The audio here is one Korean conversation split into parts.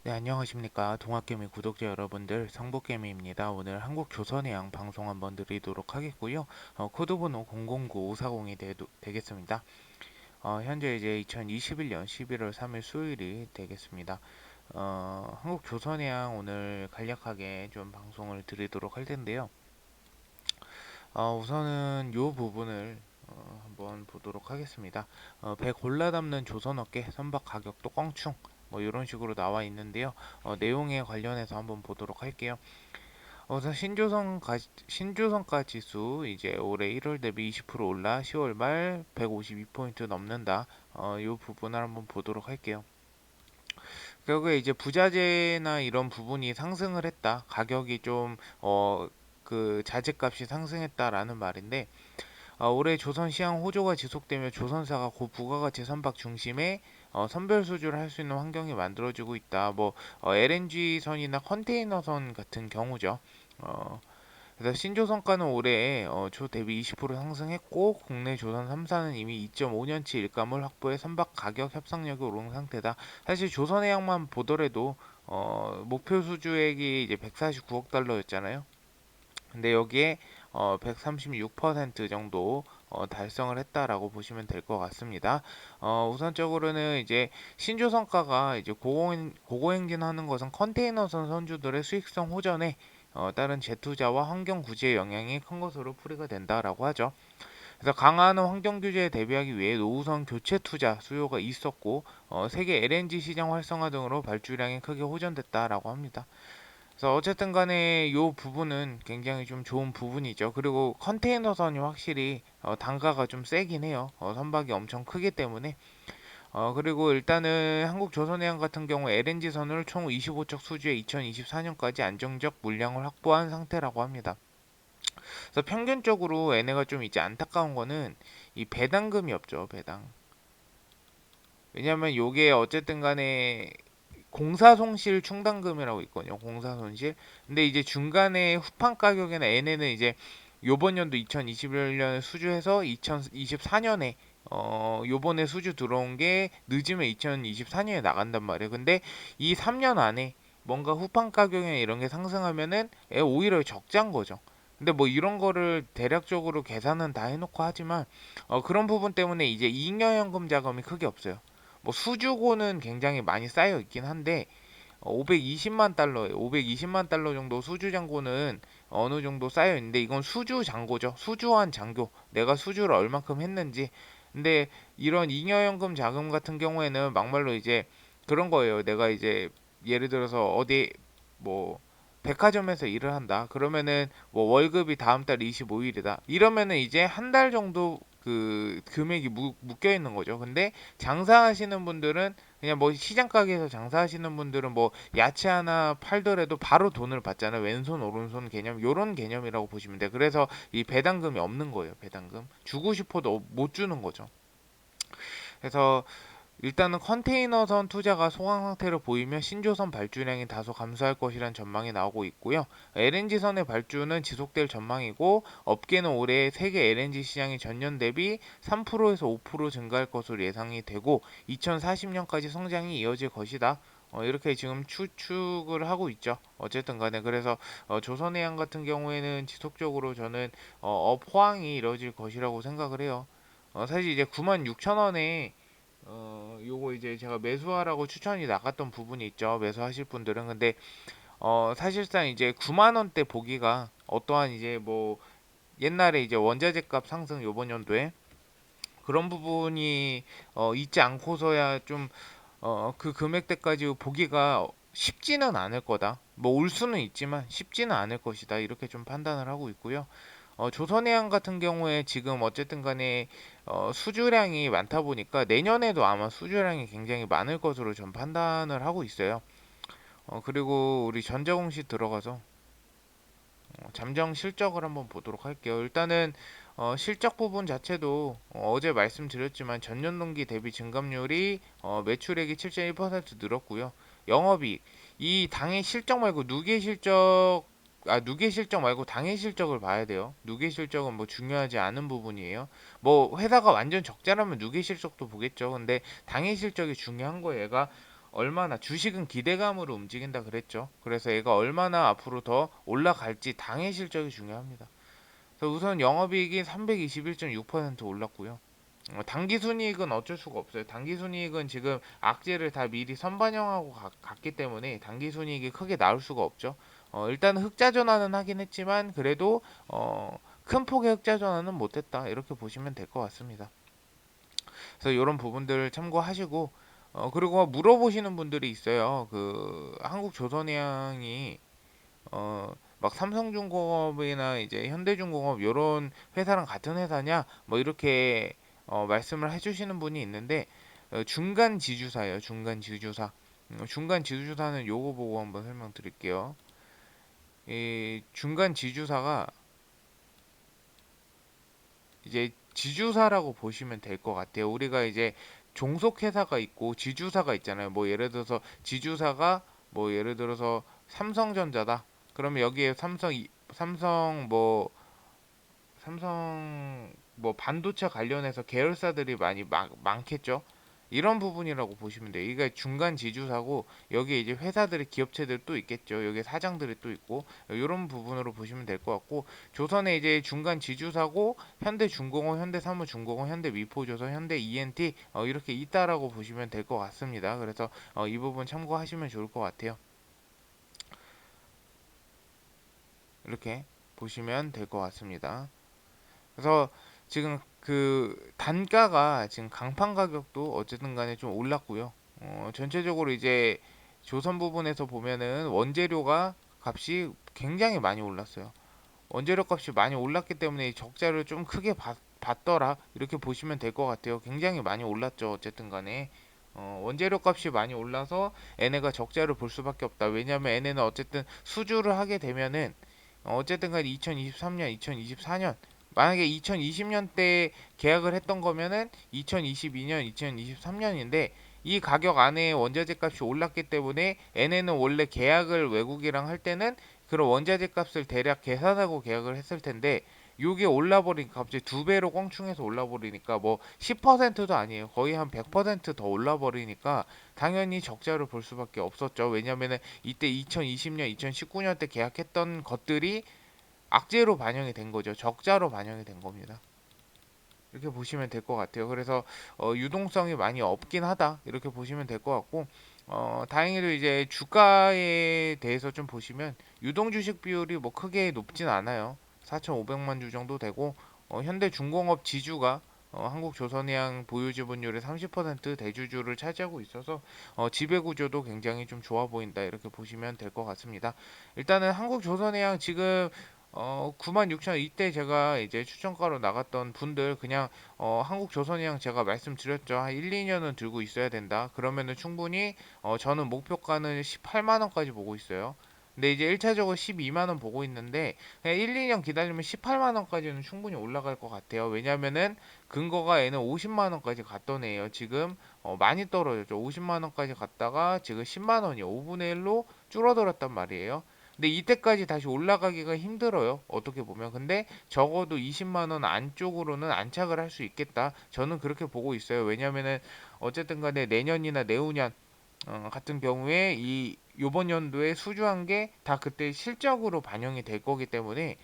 네, 안녕하십니까. 동학개미 구독자 여러분들, 성복개미입니다. 오늘 한국조선해양 방송 한번 드리도록 하겠고요. 코드번호 009540이 되겠습니다. 현재 이제 2021년 11월 3일 수요일이 되겠습니다. 한국조선해양 오늘 간략하게 좀 방송을 드리도록 할 텐데요. 우선은 요 부분을 한번 보도록 하겠습니다. 배 골라 담는 조선어깨 선박 가격도 껑충 뭐 이런 식으로 나와 있는데요. 내용에 관련해서 한번 보도록 할게요. 우선 신조선가 지수 이제 올해 1월 대비 20% 올라 10월 말 152포인트 넘는다. 이 부분을 한번 보도록 할게요. 결국에 이제 부자재나 이런 부분이 상승을 했다. 가격이 좀 그 자재값이 상승했다라는 말인데 올해 조선 시황 호조가 지속되며 조선사가 고부가가치 선박 중심의 선별 수주를 할 수 있는 환경이 만들어지고 있다. 뭐 LNG선이나 컨테이너선 같은 경우죠. 어, 그래서 신조선가는 올해 초 대비 20% 상승했고 국내 조선 3사는 이미 2.5년치 일감을 확보해 선박 가격 협상력이 오른 상태다. 사실 조선해양만 보더라도 목표 수주액이 이제 149억 달러였잖아요. 근데 여기에 136% 정도 달성을 했다라고 보시면 될 것 같습니다. 우선적으로는 이제 신조선가가 이제 고고행진하는 것은 컨테이너선 선주들의 수익성 호전에 따른 재투자와 환경 구제의 영향이 큰 것으로 풀이가 된다라고 하죠. 그래서 강화하는 환경 규제에 대비하기 위해 노후선 교체 투자 수요가 있었고 세계 LNG 시장 활성화 등으로 발주량이 크게 호전됐다라고 합니다. 그래서 어쨌든 간에 이 부분은 굉장히 좀 좋은 부분이죠. 그리고 컨테이너선이 확실히 단가가 좀 세긴 해요. 선박이 엄청 크기 때문에. 그리고 일단은 한국조선해양 같은 경우 LNG선을 총 25척 수주해 2024년까지 안정적 물량을 확보한 상태라고 합니다. 그래서 평균적으로 얘네가 좀 이제 안타까운 거는 이 배당금이 없죠. 배당. 왜냐면 요게 어쨌든 간에 공사 손실 충당금이라고 있거든요. 공사 손실. 근데 이제 중간에 후판 가격에는 얘네는 이제 요번 연도 2021년에 수주해서 2024년에 요번에 수주 들어온 게 늦으면 2024년에 나간단 말이에요. 근데 이 3년 안에 뭔가 후판 가격이나 이런 게 상승하면은 오히려 적자인 거죠. 근데 뭐 이런 거를 대략적으로 계산은 다 해놓고 하지만 그런 부분 때문에 이제 잉여연금 자금이 크게 없어요. 뭐 수주고는 굉장히 많이 쌓여 있긴 한데 520만 달러예요. 520만 달러 정도 수주 잔고는 어느 정도 쌓여 있는데 이건 수주 잔고죠. 수주한 잔고. 내가 수주를 얼마큼 했는지. 근데 이런 잉여연금 자금 같은 경우에는 막말로 이제 그런 거예요. 내가 이제 예를 들어서 어디 뭐 백화점에서 일을 한다. 그러면은 뭐 월급이 다음 달 25일이다. 이러면은 이제 한 달 정도 그 금액이 묶여 있는 거죠. 근데 장사하시는 분들은 그냥 뭐 시장 가게에서 장사하시는 분들은 뭐 야채 하나 팔더라도 바로 돈을 받잖아요. 왼손 오른손 개념 요런 개념이라고 보시면 돼요. 그래서 이 배당금이 없는 거예요. 배당금 주고 싶어도 못 주는 거죠. 그래서 일단은 컨테이너선 투자가 소강 상태로 보이며 신조선 발주량이 다소 감소할 것이란 전망이 나오고 있고요. LNG선의 발주는 지속될 전망이고 업계는 올해 세계 LNG 시장이 전년 대비 3%에서 5% 증가할 것으로 예상이 되고 2040년까지 성장이 이어질 것이다. 이렇게 지금 추측을 하고 있죠. 어쨌든 간에 그래서 조선해양 같은 경우에는 지속적으로 저는 업황이 이뤄질 것이라고 생각을 해요. 사실 이제 96,000원에 요거 이제 제가 매수하라고 추천이 나갔던 부분이 있죠. 매수하실 분들은. 근데, 사실상 이제 9만 원대 보기가 어떠한 이제 뭐 옛날에 이제 원자재 값 상승 요번 연도에 그런 부분이 있지 않고서야 좀, 그 금액대까지 보기가 쉽지는 않을 거다. 뭐 올 수는 있지만 쉽지는 않을 것이다. 이렇게 좀 판단을 하고 있고요. 조선해양 같은 경우에 지금 어쨌든 간에 수주량이 많다 보니까 내년에도 아마 수주량이 굉장히 많을 것으로 좀 판단을 하고 있어요. 그리고 우리 전자공시 들어가서 잠정 실적을 한번 보도록 할게요. 일단은 실적 부분 자체도 제 말씀드렸지만 전년 동기 대비 증감률이 매출액이 7.1% 늘었고요. 영업이익 이 당해 실적 말고 누계 실적 누계 실적 말고 당해 실적을 봐야 돼요. 누계 실적은 뭐 중요하지 않은 부분이에요. 뭐 회사가 완전 적자라면 누계 실적도 보겠죠. 근데 당해 실적이 중요한 거예요. 얘가 얼마나 주식은 기대감으로 움직인다 그랬죠. 그래서 얘가 얼마나 앞으로 더 올라갈지 당해 실적이 중요합니다. 그래서 우선 영업이익이 321.6% 올랐고요. 단기 순이익은 어쩔 수가 없어요. 단기 순이익은 지금 악재를 다 미리 선반영하고 갔기 때문에 단기 순이익이 크게 나올 수가 없죠. 일단 흑자 전환은 하긴 했지만 그래도 큰 폭의 흑자 전환은 못했다 이렇게 보시면 될 것 같습니다. 그래서 이런 부분들 참고하시고 그리고 물어보시는 분들이 있어요. 그 한국조선해양이 막 삼성중공업이나 이제 현대중공업 이런 회사랑 같은 회사냐 뭐 이렇게 말씀을 해주시는 분이 있는데 중간 지주사예요. 중간 지주사. 중간 지주사는 요거 보고 한번 설명드릴게요. 이 중간 지주사가 이제 지주사라고 보시면 될 것 같아요. 우리가 이제 종속회사가 있고 지주사가 있잖아요. 뭐 예를 들어서 지주사가 뭐 예를 들어서 삼성전자다. 그러면 여기에 삼성 뭐 반도체 관련해서 계열사들이 많겠죠. 이런 부분이라고 보시면 돼요. 이게 중간 지주사고 여기에 이제 회사들이 기업체들 또 있겠죠. 여기에 사장들이 또 있고 이런 부분으로 보시면 될 것 같고 조선에 이제 중간 지주사고 현대중공업, 현대사무중공업, 현대미포조선, 현대 ENT 이렇게 있다라고 보시면 될 것 같습니다. 그래서 이 부분 참고하시면 좋을 것 같아요. 이렇게 보시면 될 것 같습니다. 그래서 지금 그 단가가 지금 강판 가격도 어쨌든 간에 좀 올랐고요. 전체적으로 이제 조선 부분에서 보면은 원재료가 값이 굉장히 많이 올랐어요. 원재료 값이 많이 올랐기 때문에 적자를 좀 크게 봤더라 이렇게 보시면 될 것 같아요. 굉장히 많이 올랐죠. 어쨌든 간에 원재료 값이 많이 올라서 얘네가 적자를 볼 수밖에 없다. 왜냐하면 얘네는 어쨌든 수주를 하게 되면은 어쨌든 간에 2023년, 2024년 만약에 2020년 때 계약을 했던 거면은 2022년, 2023년인데 이 가격 안에 원자재 값이 올랐기 때문에 얘네는 원래 계약을 외국이랑 할 때는 그런 원자재 값을 대략 계산하고 계약을 했을 텐데 요게 올라버리니까 갑자기 두 배로 껑충해서 올라버리니까 뭐 10%도 아니에요. 거의 한 100%더 올라버리니까 당연히 적자를 볼 수밖에 없었죠. 왜냐면은 이때 2020년, 2019년 때 계약했던 것들이 악재로 반영이 된 거죠. 적자로 반영이 된 겁니다. 이렇게 보시면 될 것 같아요. 그래서 유동성이 많이 없긴 하다. 이렇게 보시면 될 것 같고 다행히도 이제 주가에 대해서 좀 보시면 유동 주식 비율이 뭐 크게 높진 않아요. 4,500만 주 정도 되고 현대중공업 지주가 한국조선해양 보유 지분율의 30% 대주주를 차지하고 있어서 지배 구조도 굉장히 좀 좋아 보인다 이렇게 보시면 될 것 같습니다. 일단은 한국조선해양 지금 96,000원 이때 제가 이제 추천가로 나갔던 분들 그냥 한국조선해양 제가 말씀드렸죠. 한 1, 2년은 들고 있어야 된다. 그러면은 충분히 저는 목표가는 18만 원까지 보고 있어요. 근데 이제 1차적으로 12만 원 보고 있는데 그냥 1, 2년 기다리면 18만 원까지는 충분히 올라갈 것 같아요. 왜냐면은 근거가 얘는 50만 원까지 갔던 애예요. 지금 많이 떨어졌죠. 50만 원까지 갔다가 지금 10만 원이요. 5분의 1로 줄어들었단 말이에요. 근데 이때까지 다시 올라가기가 힘들어요. 어떻게 보면. 근데 적어도 20만 원 안쪽으로는 안착을 할 수 있겠다. 저는 그렇게 보고 있어요. 왜냐면은 어쨌든 간에 내년이나 내후년 같은 경우에 이 요번 연도에 수주한 게 다 그때 실적으로 반영이 될 거기 때문에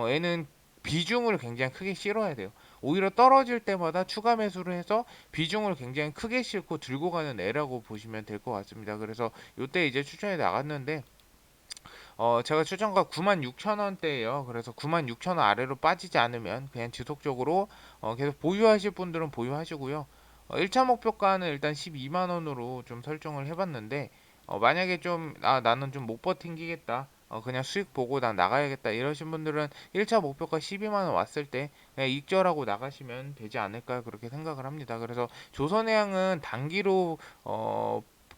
얘는 비중을 굉장히 크게 실어야 돼요. 오히려 떨어질 때마다 추가 매수를 해서 비중을 굉장히 크게 싣고 들고 가는 애라고 보시면 될 것 같습니다. 그래서 요때 이제 추천이 나갔는데 제가 추천가 96,000원대예요. 그래서 96,000원 아래로 빠지지 않으면 그냥 지속적으로 계속 보유하실 분들은 보유하시고요. 1차 목표가는 일단 12만 원으로 좀 설정을 해봤는데 만약에 좀 나는 좀 못 버팅기겠다. 그냥 수익 보고 난 나가야겠다 이러신 분들은 1차 목표가 12만 원 왔을 때 그냥 익절하고 나가시면 되지 않을까 그렇게 생각을 합니다. 그래서 조선해양은 단기로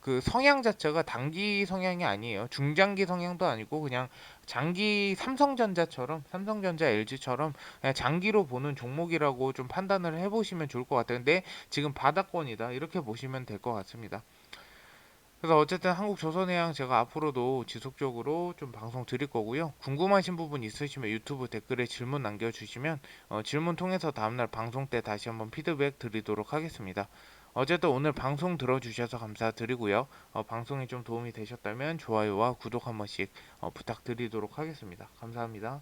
그 성향 자체가 단기 성향이 아니에요. 중장기 성향도 아니고 그냥 장기 삼성전자, LG처럼 그냥 장기로 보는 종목이라고 좀 판단을 해보시면 좋을 것 같아요. 근데 지금 바닥권이다 이렇게 보시면 될 것 같습니다. 그래서 어쨌든 한국조선해양 제가 앞으로도 지속적으로 좀 방송 드릴 거고요. 궁금하신 부분 있으시면 유튜브 댓글에 질문 남겨주시면 질문 통해서 다음날 방송 때 다시 한번 피드백 드리도록 하겠습니다. 어쨌든 오늘 방송 들어주셔서 감사드리고요. 방송에 좀 도움이 되셨다면 좋아요와 구독 한 번씩 부탁드리도록 하겠습니다. 감사합니다.